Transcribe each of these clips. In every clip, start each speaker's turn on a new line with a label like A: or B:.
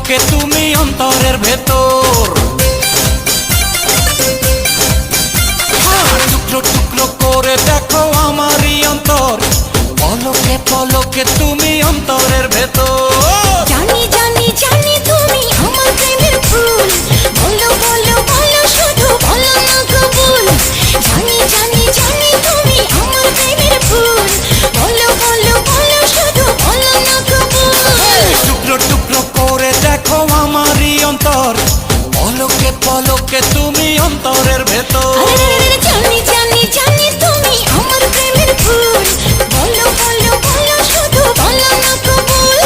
A: পলকে তুমি অন্তরের ভেতর। টুকরো টুকরো করে দেখো আমারই অন্তর, পলকে পলকে তুমি অন্তরের ভেতর।
B: জানি জানি জানি তুমি আমার প্রেমের ফুল, বলো বলো বলো শুধু বলো না কবুল। জানি জানি জানি তুমি আমার প্রেমের ফুল, বলো বলো বলো শুধু বলো না কবুল।
A: টুকরো টুকরো করে দেখো আমারই অন্তর, পলকে পলকে তুমি অন্তরের ভেতর।
B: জানি জানি জানি তুমি আমার প্রেমের ফুল, বলো বলো বলো শুধু বলো না কবুল।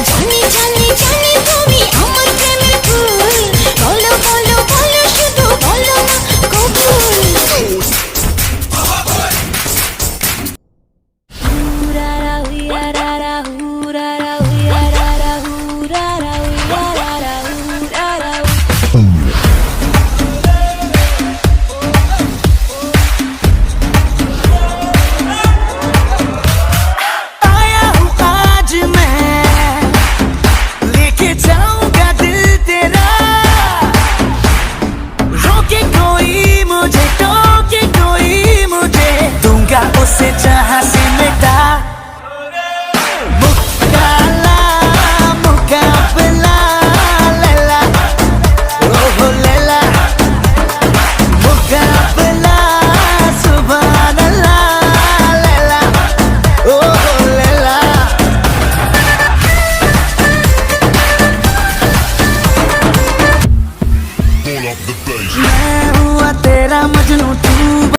B: জানি জানি জানি তুমি আমার প্রেমের ফুল, বলো বলো বলো শুধু বলো না কবুল। হুরারা হুয়ারারা হুরারা হুয়ারারা হুরারা হুয়ারারা হুরারা।
C: आया हूँ आज मैं, लेके जाऊंगा दिल तेरा। रोके कोई मुझे, टोके कोई मुझे, दूंगा उसे